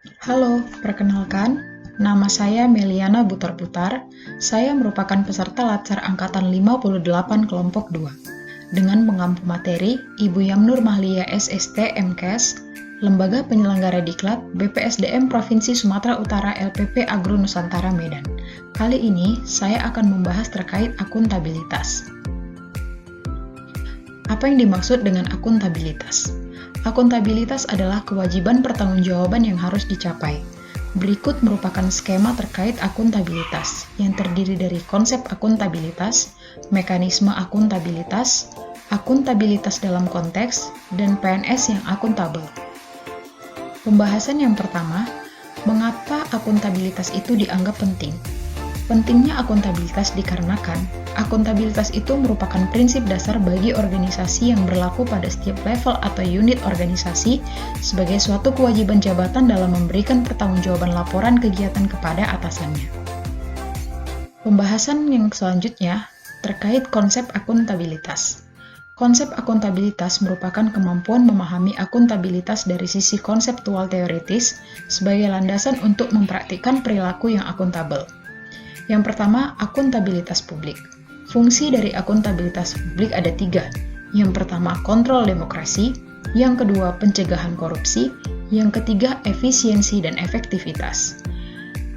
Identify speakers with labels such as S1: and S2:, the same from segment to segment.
S1: Halo, perkenalkan, nama saya Meliana Butar-Butar. Saya merupakan peserta Latsar Angkatan 58 Kelompok 2. Dengan mengampu materi Ibu Yamnur Mahlia SST MKes, Lembaga Penyelenggara Diklat BPSDM Provinsi Sumatera Utara LPP Agro Nusantara Medan. Kali ini, saya akan membahas terkait akuntabilitas. Apa yang dimaksud dengan akuntabilitas? Akuntabilitas adalah kewajiban pertanggungjawaban yang harus dicapai. Berikut merupakan skema terkait akuntabilitas, yang terdiri dari konsep akuntabilitas, mekanisme akuntabilitas, akuntabilitas dalam konteks, dan PNS yang akuntabel. Pembahasan yang pertama, mengapa akuntabilitas itu dianggap penting? Pentingnya akuntabilitas dikarenakan akuntabilitas itu merupakan prinsip dasar bagi organisasi yang berlaku pada setiap level atau unit organisasi sebagai suatu kewajiban jabatan dalam memberikan pertanggungjawaban laporan kegiatan kepada atasannya. Pembahasan yang selanjutnya terkait konsep akuntabilitas. Konsep akuntabilitas merupakan kemampuan memahami akuntabilitas dari sisi konseptual teoritis sebagai landasan untuk mempraktikkan perilaku yang akuntabel. Yang pertama, akuntabilitas publik. Fungsi dari akuntabilitas publik ada 3. Yang pertama, kontrol demokrasi. Yang kedua, pencegahan korupsi. Yang ketiga, efisiensi dan efektivitas.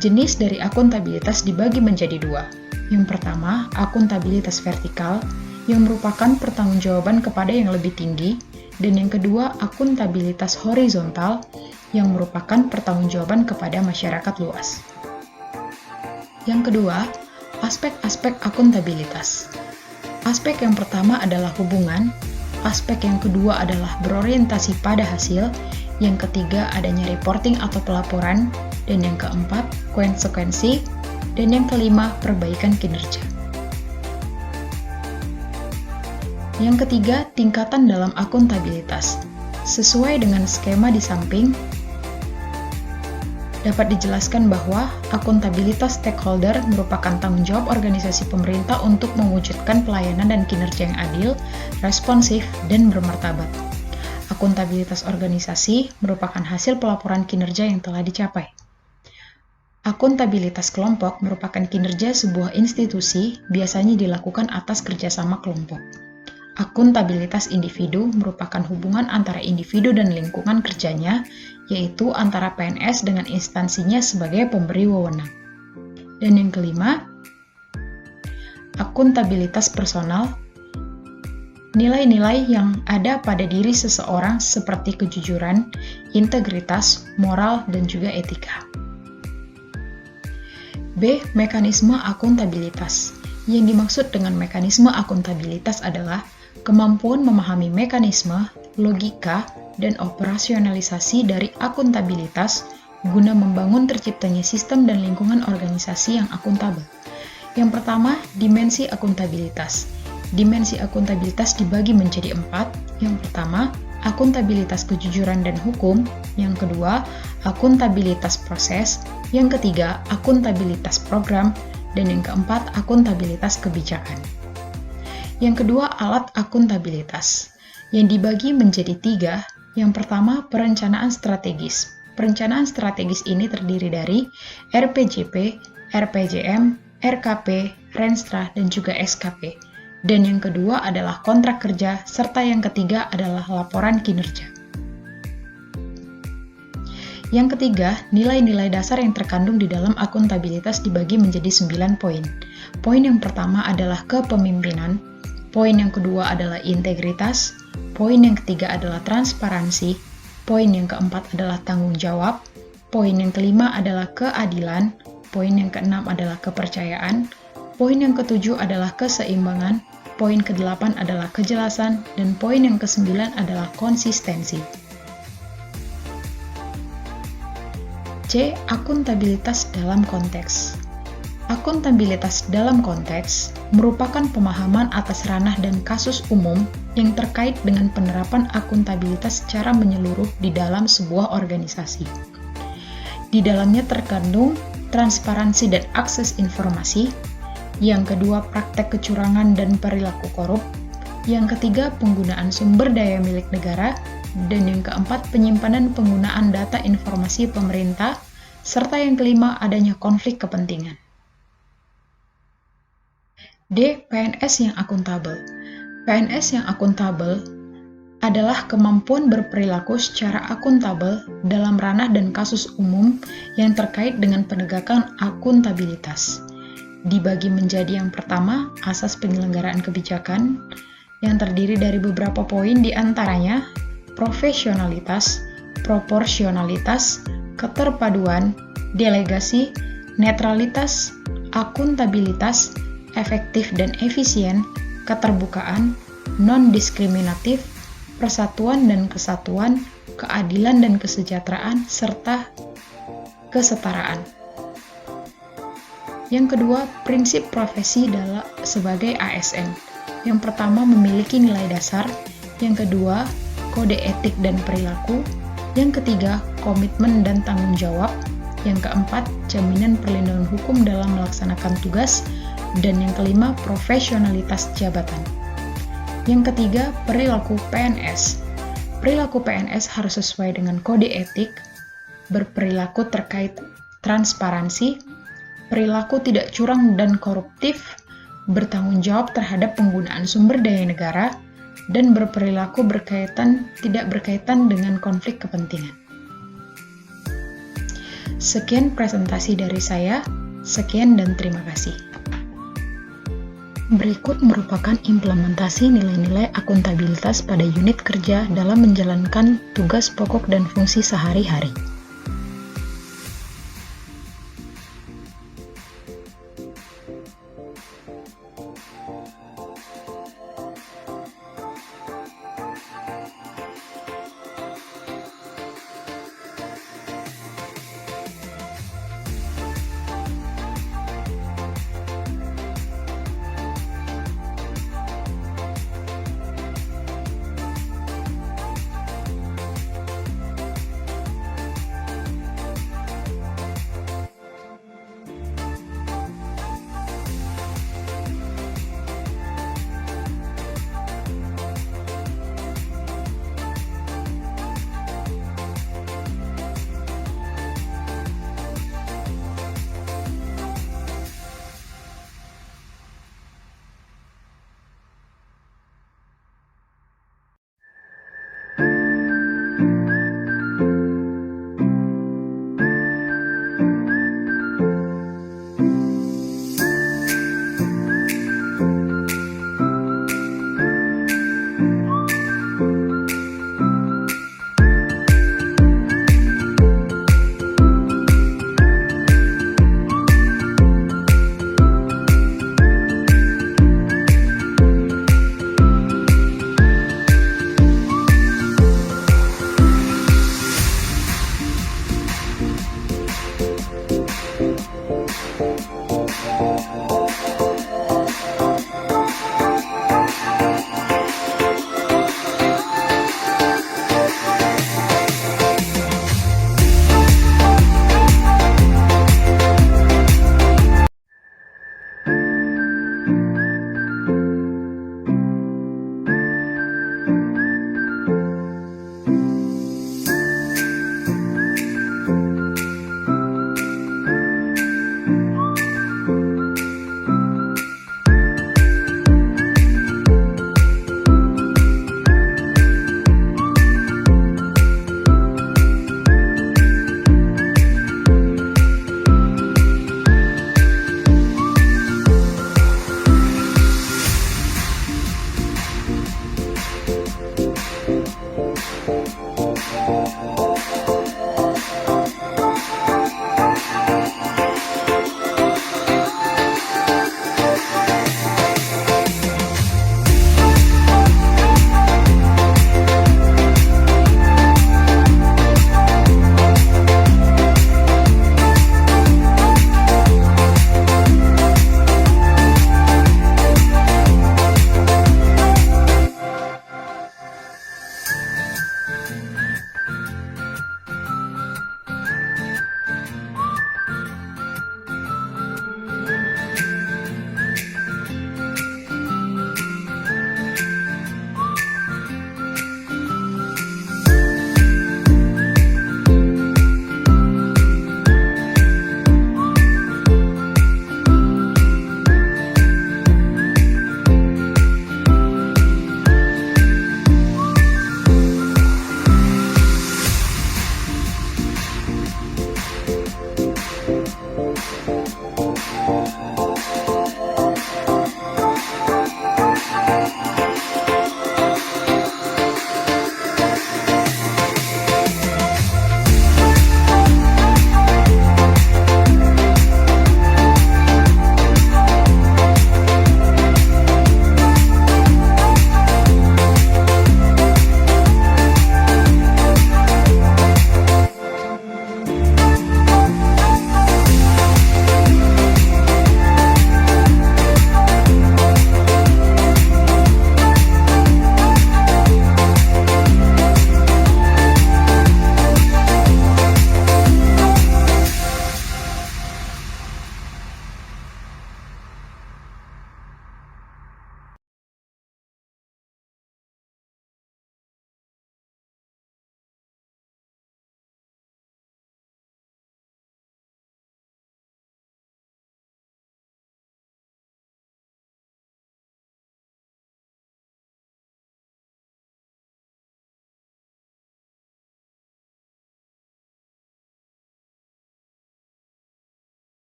S1: Jenis dari akuntabilitas dibagi menjadi 2. Yang pertama, akuntabilitas vertikal, yang merupakan pertanggungjawaban kepada yang lebih tinggi. Dan yang kedua, akuntabilitas horizontal, yang merupakan pertanggungjawaban kepada masyarakat luas. Yang kedua, aspek-aspek akuntabilitas. Aspek yang pertama adalah hubungan, aspek yang kedua adalah berorientasi pada hasil, yang ketiga adanya reporting atau pelaporan, dan yang keempat, konsekuensi, dan yang kelima, perbaikan kinerja. Yang ketiga, tingkatan dalam akuntabilitas. Sesuai dengan skema di samping, dapat dijelaskan bahwa akuntabilitas stakeholder merupakan tanggung jawab organisasi pemerintah untuk mewujudkan pelayanan dan kinerja yang adil, responsif, dan bermartabat. Akuntabilitas organisasi merupakan hasil pelaporan kinerja yang telah dicapai. Akuntabilitas kelompok merupakan kinerja sebuah institusi, biasanya dilakukan atas kerjasama kelompok. Akuntabilitas individu merupakan hubungan antara individu dan lingkungan kerjanya, yaitu antara PNS dengan instansinya sebagai pemberi wewenang. Dan yang kelima, akuntabilitas personal, nilai-nilai yang ada pada diri seseorang seperti kejujuran, integritas, moral, dan juga etika. B. Mekanisme akuntabilitas. Yang dimaksud dengan mekanisme akuntabilitas adalah kemampuan memahami mekanisme, logika, dan operasionalisasi dari akuntabilitas guna membangun terciptanya sistem dan lingkungan organisasi yang akuntabel. Yang pertama, dimensi akuntabilitas. Dimensi akuntabilitas dibagi menjadi 4. Yang pertama, akuntabilitas kejujuran dan hukum. Yang kedua, akuntabilitas proses. Yang ketiga, akuntabilitas program. Dan yang keempat, akuntabilitas kebijakan. Yang kedua, alat akuntabilitas, yang dibagi menjadi 3. Yang pertama, perencanaan strategis. Perencanaan strategis ini terdiri dari RPJP, RPJM, RKP, Renstra, dan juga SKP. Dan yang kedua adalah kontrak kerja, serta yang ketiga adalah laporan kinerja. Yang ketiga, nilai-nilai dasar yang terkandung di dalam akuntabilitas dibagi menjadi 9 poin. Poin yang pertama adalah kepemimpinan, poin yang kedua adalah integritas, poin yang ketiga adalah transparansi, poin yang keempat adalah tanggung jawab, poin yang kelima adalah keadilan, poin yang keenam adalah kepercayaan, poin yang ketujuh adalah keseimbangan, poin kedelapan adalah kejelasan, dan poin yang kesembilan adalah konsistensi. C. Akuntabilitas dalam konteks. Akuntabilitas dalam konteks merupakan pemahaman atas ranah dan kasus umum yang terkait dengan penerapan akuntabilitas secara menyeluruh di dalam sebuah organisasi. Di dalamnya terkandung transparansi dan akses informasi, yang kedua praktek kecurangan dan perilaku korup, yang ketiga penggunaan sumber daya milik negara, Dan yang keempat, penyimpanan penggunaan data informasi pemerintah. Serta yang kelima, adanya konflik kepentingan. D. PNS yang akuntabel. PNS yang akuntabel adalah kemampuan berperilaku secara akuntabel dalam ranah dan kasus umum yang terkait dengan penegakan akuntabilitas. Dibagi menjadi yang pertama, asas penyelenggaraan kebijakan, yang terdiri dari beberapa poin di antaranya profesionalitas, proporsionalitas, keterpaduan, delegasi, netralitas, akuntabilitas, efektif dan efisien, keterbukaan, non-diskriminatif, persatuan dan kesatuan, keadilan dan kesejahteraan, serta kesetaraan. Yang kedua, prinsip profesi sebagai ASN. Yang pertama, memiliki nilai dasar. Yang kedua, kode etik dan perilaku. Yang ketiga, komitmen dan tanggung jawab. Yang keempat, jaminan perlindungan hukum dalam melaksanakan tugas. Dan yang kelima, profesionalitas jabatan. Yang ketiga, perilaku PNS. Perilaku PNS harus sesuai dengan kode etik, berperilaku terkait transparansi, perilaku tidak curang dan koruptif, bertanggung jawab terhadap penggunaan sumber daya negara, dan berperilaku tidak berkaitan dengan konflik kepentingan. Sekian presentasi dari saya. Sekian dan terima kasih. Berikut merupakan implementasi nilai-nilai akuntabilitas pada unit kerja dalam menjalankan tugas pokok dan fungsi sehari-hari.